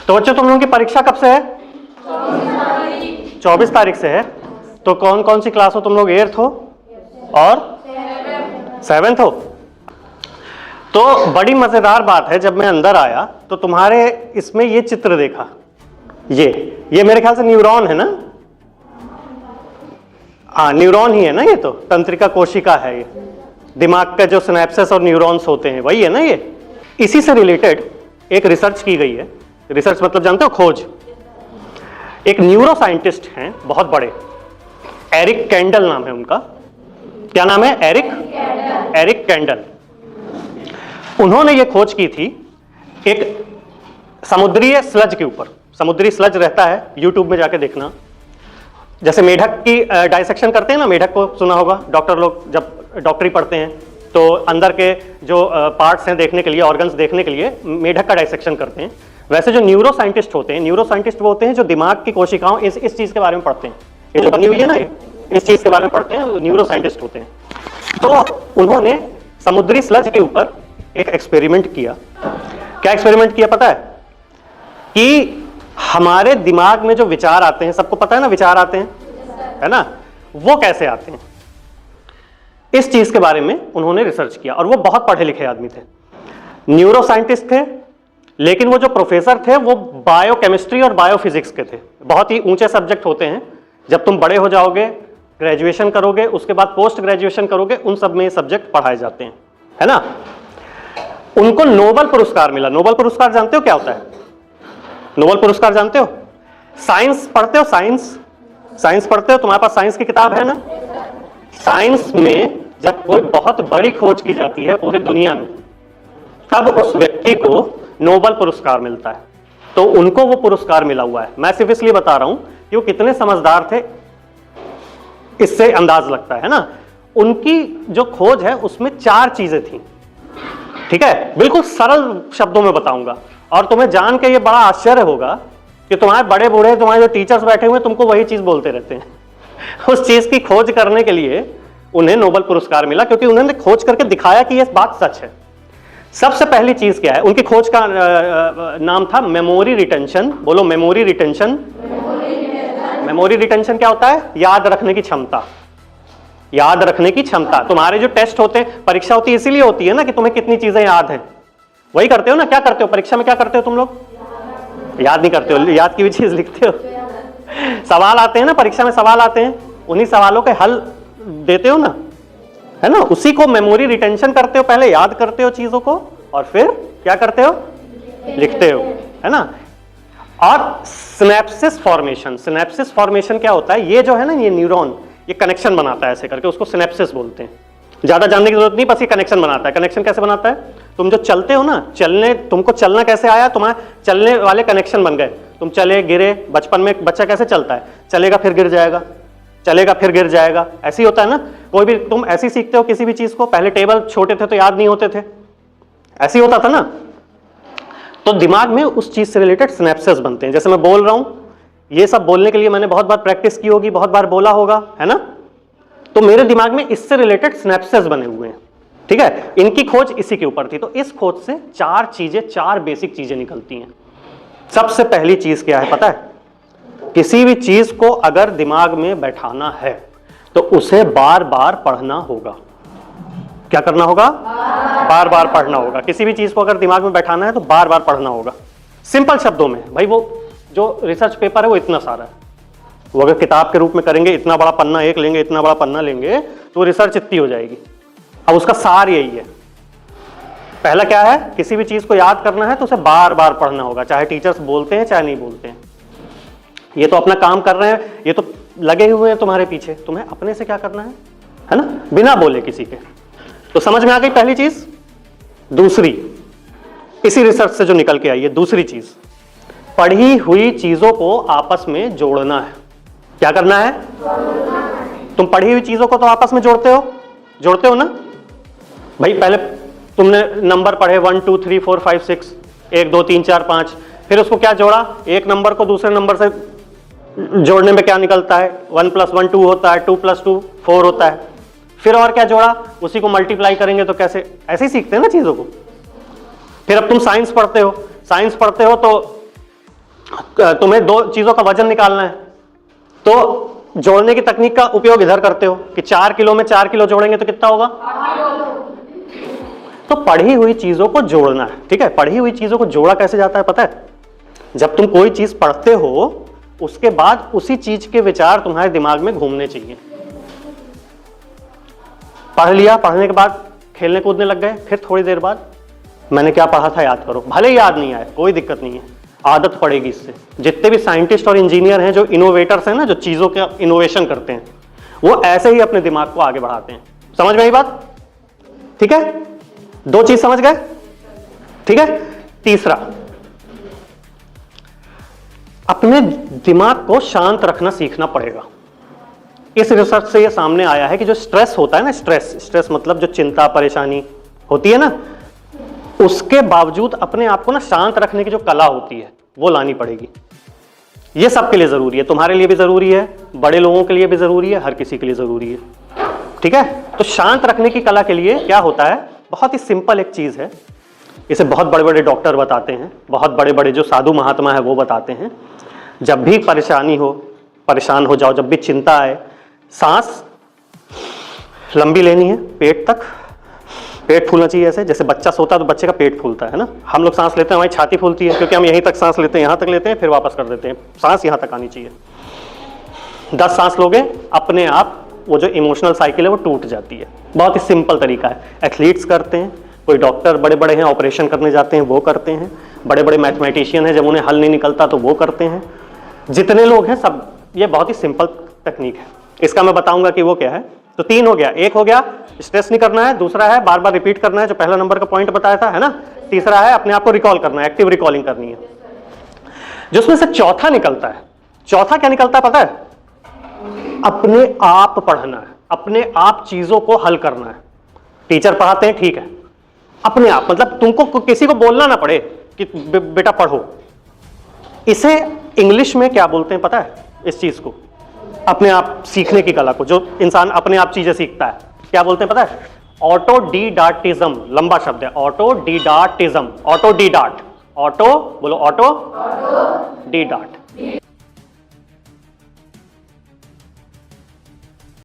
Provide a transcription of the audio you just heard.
तो बच्चों तुम लोगों की परीक्षा कब से है? 24 तारीख से है। तो कौन कौन सी क्लास हो तुम लोग? 8th हो और 7th हो। तो बड़ी मजेदार बात है, जब मैं अंदर आया तो तुम्हारे इसमें ये चित्र देखा, ये मेरे ख्याल से न्यूरॉन है ना? हाँ न्यूरॉन ही है ना, ये तो तंत्रिका कोशिका है, ये दिमाग का जो सिनेप्सिस और न्यूरॉन्स होते हैं वही है ना ये। इसी से रिलेटेड एक रिसर्च की गई है। रिसर्च मतलब जानते हो? खोज। एक न्यूरो साइंटिस्ट हैं बहुत बड़े, एरिक कैंडल नाम है उनका। क्या नाम है? Eric Kandel. उन्होंने ये खोज की थी एक समुद्रीय स्लज के ऊपर। समुद्री स्लज रहता है, यूट्यूब में जाके देखना। जैसे मेढक की डाइसेक्शन करते हैं ना, मेढक को सुना होगा, डॉक्टर लोग जब डॉक्टरी पढ़ते हैं तो अंदर के जो पार्ट्स हैं देखने के लिए, ऑर्गन्स देखने के लिए मेढक का डाइसेक्शन करते हैं। वैसे जो न्यूरो साइंटिस्ट होते हैं, न्यूरो साइंटिस्ट वो होते हैं जो दिमाग की कोशिकाओं इस चीज के बारे में पढ़ते हैं। ये जो बनी हुई है ना, इस चीज के बारे में पढ़ते हैं, न्यूरो साइंटिस्ट होते हैं। तो उन्होंने समुद्री स्लज के ऊपर एक एक्सपेरिमेंट किया। क्या एक्सपेरिमेंट किया पता है? कि हमारे दिमाग में जो विचार आते हैं, सबको पता है ना विचार आते हैं, है ना, वो कैसे आते हैं, इस चीज के बारे में उन्होंने रिसर्च किया। और वो बहुत पढ़े लिखे आदमी थे, न्यूरो साइंटिस्ट थे, लेकिन वो जो प्रोफेसर थे वो बायोकेमिस्ट्री और बायोफिजिक्स के थे। बहुत ही ऊंचे सब्जेक्ट होते हैं। जब तुम बड़े हो जाओगे, ग्रेजुएशन करोगे, उसके बाद पोस्ट ग्रेजुएशन करोगे, उन सब में ये सब्जेक्ट पढ़ाए जाते हैं, है ना। उनको नोबेल पुरस्कार मिला। नोबेल पुरस्कार जानते हो क्या होता है? नोबेल पुरस्कार जानते हो? साइंस पढ़ते हो? साइंस पढ़ते हो? तुम्हारे पास साइंस की किताब है ना? साइंस में जब कोई बहुत बड़ी खोज की जाती है पूरी दुनिया में, तब उस व्यक्ति को नोबेल पुरस्कार मिलता है। तो उनको वो पुरस्कार मिला हुआ है। मैं सिर्फ इसलिए बता रहा हूं कि वो कितने समझदार थे, इससे अंदाज लगता है ना। उनकी जो खोज है उसमें 4 चीजें थी, ठीक है, बिल्कुल सरल शब्दों में बताऊंगा। और तुम्हें जान के ये बड़ा आश्चर्य होगा कि तुम्हारे बड़े बूढ़े, तुम्हारे जो टीचर्स बैठे हुए तुमको वही चीज बोलते रहते हैं। उस चीज की खोज करने के लिए उन्हें नोबेल पुरस्कार मिला, क्योंकि उन्होंने खोज करके दिखाया कि यह बात सच है। सबसे पहली चीज क्या है? उनकी खोज का नाम था मेमोरी रिटेंशन। बोलो मेमोरी रिटेंशन। मेमोरी रिटेंशन क्या होता है? याद रखने की क्षमता। याद रखने की क्षमता। तुम्हारे जो टेस्ट होते हैं, परीक्षा होती है इसीलिए होती है ना कि तुम्हें कितनी चीजें याद हैं। वही करते हो ना? क्या करते हो परीक्षा में? क्या करते हो तुम लोग? याद नहीं करते हो, याद की भी चीज लिखते हो। सवाल आते हैं ना परीक्षा में, सवाल आते हैं, उन्हीं सवालों के हल देते हो ना, है ना। उसी को मेमोरी रिटेंशन करते हो। पहले याद करते हो चीजों को और फिर क्या करते हो? लिखते हो, है ना। और सिनेप्सिस फॉर्मेशन। सिनेप्सिस फॉर्मेशन क्या होता है? ये जो है ना, ये न्यूरॉन ये कनेक्शन बनाता है ऐसे करके, उसको सिनेप्सिस बोलते हैं। ज्यादा जानने की जरूरत नहीं, बस ये कनेक्शन बनाता है। कनेक्शन कैसे बनाता है? तुम जो चलते हो ना, तुमको चलना कैसे आया? तुम्हारे चलने वाले कनेक्शन बन गए। तुम चले गिरे। बचपन में बच्चा कैसे चलता है? चलेगा फिर गिर जाएगा, चलेगा फिर गिर जाएगा, ऐसे ही होता है ना। कोई भी तुम ऐसे ही सीखते हो किसी भी चीज को। पहले टेबल छोटे थे तो याद नहीं होते थे, ऐसे ही होता था ना। तो दिमाग में उस चीज से रिलेटेड सिनेप्सिस बनते हैं। जैसे मैं बोल रहा हूं, ये सब बोलने के लिए मैंने बहुत बार प्रैक्टिस की होगी, बहुत बार बोला होगा, है ना। तो मेरे दिमाग में इससे रिलेटेड सिनेप्सिस बने हुए हैं, ठीक है। इनकी खोज इसी के ऊपर थी। तो इस खोज से 4 बेसिक चीजें निकलती हैं। सबसे पहली चीज क्या है पता है? किसी भी चीज को अगर दिमाग में बैठाना है तो उसे बार बार पढ़ना होगा। क्या करना होगा? बार बार पढ़ना होगा। किसी भी चीज को अगर दिमाग में बैठाना है तो बार बार पढ़ना होगा। सिंपल शब्दों में भाई, वो जो रिसर्च पेपर है वो इतना सारा है, वो अगर किताब के रूप में करेंगे, इतना बड़ा पन्ना एक लेंगे, इतना बड़ा पन्ना लेंगे, तो रिसर्च इतनी हो जाएगी। अब उसका सार यही है। पहला क्या है? किसी भी चीज को याद करना है तो उसे बार बार पढ़ना होगा, चाहे टीचर्स बोलते हैं चाहे नहीं बोलते हैं। ये तो अपना काम कर रहे हैं, ये तो लगे हुए हैं तुम्हारे पीछे, तुम्हें अपने से क्या करना है ना, बिना बोले किसी के। तो समझ में आ गई पहली चीज। दूसरी, इसी रिसर्च से जो निकल के आई है, दूसरी चीज, पढ़ी हुई चीजों को आपस में जोड़ना है। क्या करना है? तुम पढ़ी हुई चीजों को तो आपस में जोड़ते हो ना भाई। पहले तुमने नंबर पढ़े 1 2 3 4 5 6, 1 2 3 4 5, फिर उसको क्या जोड़ा? एक नंबर को दूसरे नंबर से जोड़ने में क्या निकलता है? 1 + 1 2 होता है, 2 + 2 4 होता है। फिर और क्या जोड़ा? उसी को मल्टीप्लाई करेंगे तो कैसे? ऐसे ही सीखते हैं ना चीजों को। फिर अब तुम साइंस पढ़ते हो तो तुम्हें दो चीजों का वजन निकालना है तो जोड़ने की तकनीक का उपयोग इधर करते हो कि 4 किलो में 4 किलो जोड़ेंगे तो कितना होगा। तो पढ़ी हुई चीजों को जोड़ना है, ठीक है। पढ़ी हुई चीजों को जोड़ा कैसे जाता है पता है? जब तुम कोई चीज पढ़ते हो उसके बाद उसी चीज के विचार तुम्हारे दिमाग में घूमने चाहिए। पढ़ लिया, पढ़ने के बाद खेलने कूदने लग गए, फिर थोड़ी देर बाद मैंने क्या पढ़ा था याद करो। भले याद नहीं आए कोई दिक्कत नहीं है, आदत पड़ेगी इससे। जितने भी साइंटिस्ट और इंजीनियर हैं जो इनोवेटर्स हैं ना, जो चीजों का इनोवेशन करते हैं, वो ऐसे ही अपने दिमाग को आगे बढ़ाते हैं। समझ में आई बात? ठीक है, दो चीज समझ गए, ठीक है। तीसरा, अपने दिमाग को शांत रखना सीखना पड़ेगा। इस रिसर्च से ये सामने आया है कि जो स्ट्रेस होता है ना, स्ट्रेस मतलब जो चिंता परेशानी होती है ना, उसके बावजूद अपने आप को ना शांत रखने की जो कला होती है वो लानी पड़ेगी। ये सबके लिए जरूरी है, तुम्हारे लिए भी जरूरी है, बड़े लोगों के लिए भी जरूरी है, हर किसी के लिए जरूरी है, ठीक है। तो शांत रखने की कला के लिए क्या होता है, बहुत ही सिंपल एक चीज है। इसे बहुत बड़े बड़े डॉक्टर बताते हैं, बहुत बड़े बड़े जो साधु महात्मा है वो बताते हैं। जब भी परेशानी हो, परेशान हो जाओ, जब भी चिंता आए, सांस लंबी लेनी है, पेट तक, पेट फूलना चाहिए ऐसे जैसे बच्चा सोता है तो बच्चे का पेट फूलता है ना। हम लोग सांस लेते हैं हमारी छाती फूलती है क्योंकि हम यहीं तक सांस लेते हैं, यहां तक लेते हैं फिर वापस कर देते हैं। सांस यहां तक आनी चाहिए। 10 सांस लोगे अपने आप वो जो इमोशनल साइकिल है वो टूट जाती है। बहुत ही सिंपल तरीका है, एथलीट्स करते हैं, कोई डॉक्टर बड़े बड़े हैं ऑपरेशन करने जाते हैं वो करते हैं, बड़े बड़े मैथमेटिशियन हैं जब उन्हें हल नहीं निकलता तो वो करते हैं, जितने लोग हैं सब। ये बहुत ही सिंपल तकनीक है, इसका मैं बताऊंगा कि वो क्या है। तो 3 हो गया, एक हो गया स्ट्रेस नहीं करना है, दूसरा है बार बार रिपीट करना है जो पहला नंबर का पॉइंट बताया था, है ना। तीसरा है अपने आप को रिकॉल करना है, एक्टिव रिकॉलिंग करनी है। जिसमें से चौथा निकलता है, चौथा क्या निकलता है पता है? अपने आप पढ़ना है, अपने आप चीजों को हल करना है। टीचर पढ़ाते हैं ठीक है, अपने आप मतलब तुमको किसी को बोलना ना पड़े कि बेटा पढ़ो। इसे इंग्लिश में क्या बोलते हैं पता है? इस चीज को, अपने आप सीखने की कला को, जो इंसान अपने आप चीजें सीखता है, क्या बोलते हैं पता है? ऑटोडिडाक्टिज्म। लंबा शब्द है, ऑटोडिडाक्टिज्म। ऑटोडिडाक्ट, ऑटो बोलो, ऑटो डिडाक्ट।